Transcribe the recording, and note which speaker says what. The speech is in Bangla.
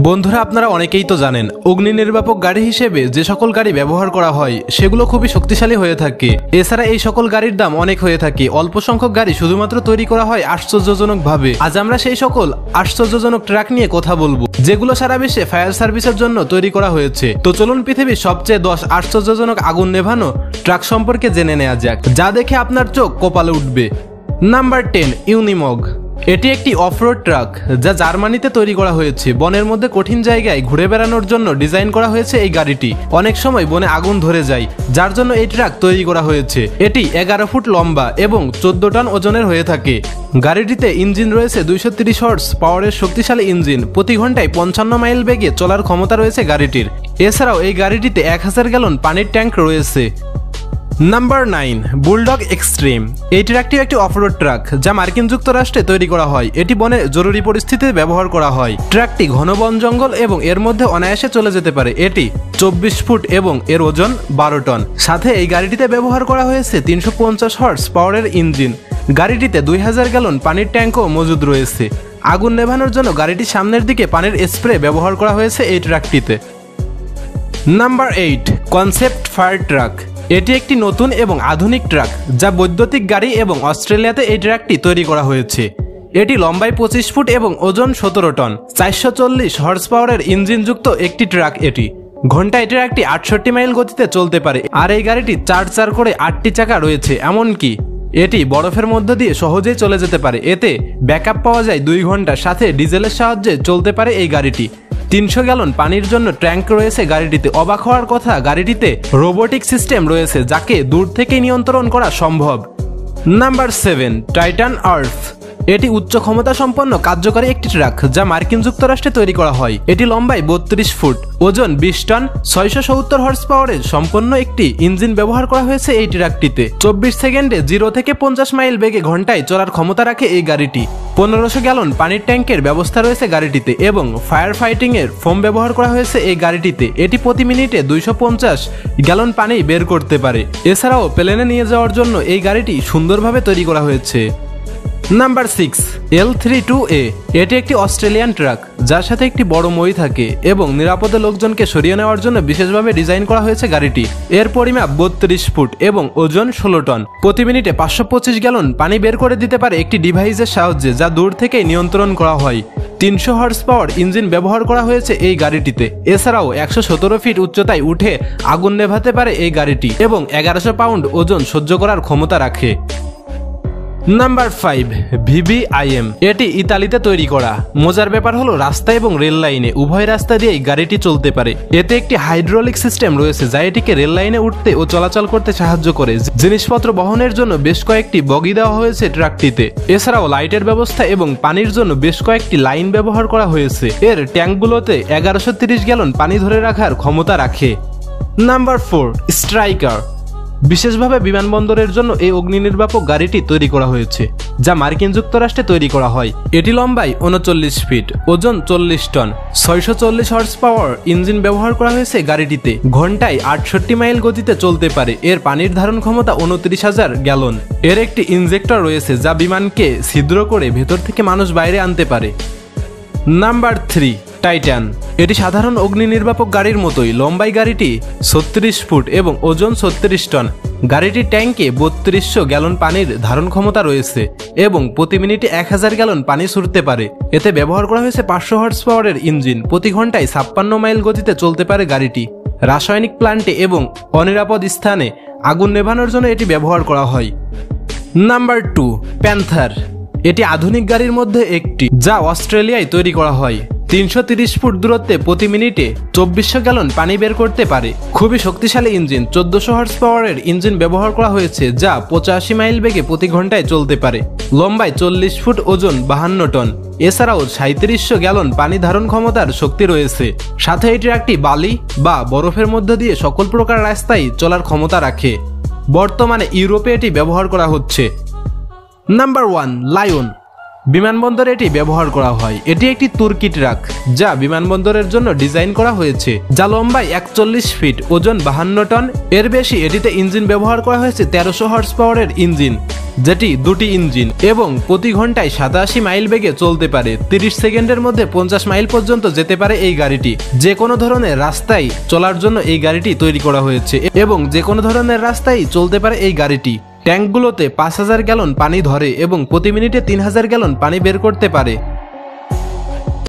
Speaker 1: বন্ধুরা আপনারা অনেকেই তো জানেন অগ্নি নির্বাপক গাড়ি হিসেবে যে সকল গাড়ি ব্যবহার করা হয় সেগুলো খুবই শক্তিশালী হয়ে থাকে। এছাড়া এই সকল গাড়ির দাম অনেক হয়ে থাকে। অল্প সংখ্যক গাড়ি শুধুমাত্র তৈরি করা হয় আশ্চর্যজনক ভাবে। আজ আমরা সেই সকল আশ্চর্যজনক ট্রাক নিয়ে কথা বলবো যেগুলো সারা বিশ্বে ফায়ার সার্ভিসের জন্য তৈরি করা হয়েছে। তো চলুন পৃথিবীর সবচেয়ে 10 আশ্চর্যজনক আগুন নেভানো ট্রাক সম্পর্কে জেনে নেওয়া যাক, যা দেখে আপনার চোখ কপালে উঠবে। নাম্বার 10, ইউনিমগ। এটি একটি অফরোড ট্রাক যা জার্মানিতে তৈরি করা হয়েছে। বনের মধ্যে কঠিন জায়গায় ঘুরে বেড়ানোর জন্য ডিজাইন করা হয়েছে এই গাড়িটি। অনেক সময় বনে আগুন ধরে যায়, যার জন্য এই ট্রাক তৈরি করা হয়েছে। এটি 11 ফুট লম্বা এবং 14 টন ওজনের হয়ে থাকে। গাড়িটিতে ইঞ্জিন রয়েছে 230 হর্স পাওয়ারের শক্তিশালী ইঞ্জিন। প্রতি ঘন্টায় 55 মাইল বেগে চলার ক্ষমতা রয়েছে গাড়িটির। এছাড়াও এই গাড়িটিতে 1000 গ্যালন পানির ট্যাঙ্ক রয়েছে। Number 9, bulldog extreme. এই ট্রাকটি একটি অফরোড ট্রাক যা মার্কিন যুক্তরাষ্ট্রে তৈরি করা হয়। এটি বনে জরুরি পরিস্থিতিতে ব্যবহার করা হয়। ট্রাকটি ঘন বন জঙ্গল এবং এর মধ্যে অনায়াসে চলে যেতে পারে। এটি 24 ফুট এবং এর ওজন 12 টন। সাথে এই গাড়িটিতে ব্যবহার করা হয়েছে 350 হর্স পাওয়ারের ইঞ্জিন। গাড়িটিতে 2000 গ্যালন পানির ট্যাঙ্কও মজুদ রয়েছে। আগুন নেভানোর জন্য গাড়িটির সামনের দিকে পানির স্প্রে ব্যবহার করা হয়েছে এই ট্রাকটিতে। Number 8, concept fire truck. এটি একটি নতুন এবং আধুনিক ট্রাক যা বৈদ্যুতিক গাড়ি এবং অস্ট্রেলিয়াতে এই ট্রাকটি তৈরি করা হয়েছে। এটি লম্বায় 25 ফুট এবং ওজন 17 টন। 440 হর্স পাওয়ারের ইঞ্জিনযুক্ত একটি ট্রাক। এটি ঘন্টায় ট্রাকটি 68 মাইল গতিতে চলতে পারে। আর এই গাড়িটি 4 করে 8টি চাকা রয়েছে। এমনকি এটি বরফের মধ্য দিয়ে সহজেই চলে যেতে পারে। এতে ব্যাকআপ পাওয়া যায় 2 ঘন্টা। সাথে ডিজেলের সাহায্যে চলতে পারে এই গাড়িটি। 300 গ্যালন পানির জন্য ট্যাঙ্ক রয়েছে গাড়িটিতে। অবাক হওয়ার কথা, গাড়িটিতে রোবোটিক সিস্টেম রয়েছে যাকে দূর থেকে নিয়ন্ত্রণ করা সম্ভব। নাম্বার 7, টাইটান আর্থ। এটি উচ্চ ক্ষমতা সম্পন্ন কার্যকরী একটি ট্রাক যা মার্কিন যুক্তরাষ্ট্রে তৈরি করা হয়। এটি লম্বায় 32 ফুট, ওজন 20 টন, 670 হর্স পাওয়ারের সম্পন্ন একটি ইঞ্জিন ব্যবহার করা হয়েছে এই ট্রাকটিতে। 24 সেকেন্ডে 0 থেকে 50 মাইল বেগে ঘন্টায় চলার ক্ষমতা রাখে এই গাড়িটি। 1500 গ্যালন পানির ট্যাঙ্কের ব্যবস্থা রয়েছে গাড়িটিতে এবং ফায়ার ফাইটিং এর ফোম ব্যবহার করা হয়েছে এই গাড়িটিতে। এটি প্রতি মিনিটে 250 গ্যালন পানি বের করতে পারে। এছাড়াও প্লেনে নিয়ে যাওয়ার জন্য এই গাড়িটি সুন্দরভাবে তৈরি করা হয়েছে। Number 6, L32A। এটি একটি অস্ট্রেলিয়ান ট্রাক যার সাথে একটি বড় মই থাকে এবং নিরাপদে লোকজনকে সরিয়ে নেওয়ার জন্য বিশেষভাবে ডিজাইন করা হয়েছে গাড়িটি। এর পরিমাপ 32 ফুট এবং ওজন 16 টন। প্রতি মিনিটে 525 গ্যালন পানি বের করে দিতে পারে একটি ডিভাইসের সাহায্যে, যা দূর থেকেই নিয়ন্ত্রণ করা হয়। 300 হর্স পাওয়ার ইঞ্জিন ব্যবহার করা হয়েছে এই গাড়িটিতে। এছাড়াও 117 ফিট উচ্চতায় উঠে আগুন নেভাতে পারে এই গাড়িটি এবং 1100 পাউন্ড ওজন সহ্য করার ক্ষমতা রাখে। Number 5, VVIM। এটি ইতালিতে তৈরি করা। মজার ব্যাপার হলো রাস্তা এবং রেল লাইনে উভয় রাস্তা দিয়েই গাড়িটি চলতে পারে। এতে একটি হাইড্রোলিক সিস্টেম রয়েছে যা এটিকে রেল লাইনে উঠতে ও চলাচল করতে সাহায্য করে। জিনিসপত্র বহনের জন্য বেশ কয়েকটি বগি দেওয়া হয়েছে ট্রাকটিতে। এছাড়াও লাইটের ব্যবস্থা এবং পানির জন্য বেশ কয়েকটি লাইন ব্যবহার করা হয়েছে। এর ট্যাঙ্কগুলোতে 1130 গ্যালন পানি ধরে রাখার ক্ষমতা রাখে। Number 4, striker. বিশেষভাবে বিমানবন্দরের জন্য এই অগ্নি নির্বাপক গাড়িটি তৈরি করা হয়েছে যা মার্কিন যুক্তরাষ্ট্রে তৈরি করা হয়। এটি লম্বায় 39 ফিট, ওজন 40 টন, 640 হর্স পাওয়ার ইঞ্জিন ব্যবহার করা হয়েছে গাড়িটিতে। ঘন্টায় 68 মাইল গতিতে চলতে পারে। এর পানির ধারণ ক্ষমতা 29,000 গ্যালন। এর একটি ইনজেক্টর রয়েছে যা বিমানকে ছিদ্র করে ভেতর থেকে মানুষ বাইরে আনতে পারে। Number 3, Titan. এটি সাধারণ অগ্নি নির্বাপক গাড়ির মতোই। লম্বাই গাড়িটি 36 ফুট এবং ওজন 36 টন। গাড়িটির ট্যাঙ্কে 3200 গ্যালন পানির ধারণ ক্ষমতা রয়েছে এবং প্রতি মিনিটে 1000 গ্যালন পানি ছুটতে পারে। এতে ব্যবহার করা হয়েছে 500 হর্স পাওয়ারের ইঞ্জিন। প্রতি ঘন্টায় 56 মাইল গতিতে চলতে পারে গাড়িটি। রাসায়নিক প্ল্যান্টে এবং অনিরাপদ স্থানে আগুন নেভানোর জন্য এটি ব্যবহার করা হয়। Number 2, panther. এটি আধুনিক গাড়ির মধ্যে একটি যা অস্ট্রেলিয়ায় তৈরি করা হয়। 330 ফুট দূরত্বে প্রতি মিনিটে 2400 গ্যালন পানি বের করতে পারে। খুবই শক্তিশালী ইঞ্জিন। 1400 হর্স পাওয়ারের ইঞ্জিন ব্যবহার করা হয়েছে যা 85 মাইল বেগে প্রতি ঘন্টায় চলতে পারে। লম্বায় 40 ফুট, ওজন 52 টন। এছাড়াও 3700 গ্যালন পানি ধারণ ক্ষমতার শক্তি রয়েছে। সাথে এটি একটি বালি বা বরফের মধ্য দিয়ে সকল প্রকার রাস্তায় চলার ক্ষমতা রাখে। বর্তমানে ইউরোপে এটি ব্যবহার করা হচ্ছে। Number 1, lion. বিমানবন্দরে এটি ব্যবহার করা হয়। এটি একটি তুর্কি ট্রাক যা বিমানবন্দরের জন্য ডিজাইন করা হয়েছে, যা লম্বায় 41 ফিট, ওজন 52 টন। এর বেশি এটিতে ইঞ্জিন ব্যবহার করা হয়েছে 1300 হর্স পাওয়ারের ইঞ্জিন, যেটি দুটি ইঞ্জিন, এবং প্রতি ঘন্টায় 87 মাইল বেগে চলতে পারে। 30 সেকেন্ডের মধ্যে 50 মাইল পর্যন্ত যেতে পারে এই গাড়িটি। যে কোনো ধরনের রাস্তায় চলার জন্য এই গাড়িটি তৈরি করা হয়েছে এবং যে কোনো ধরনের রাস্তায় চলতে পারে এই গাড়িটি। ট্যাঙ্কগুলোতে 5000 গ্যালন পানি ধরে এবং প্রতি মিনিটে 3000 গ্যালন পানি বের করতে পারে।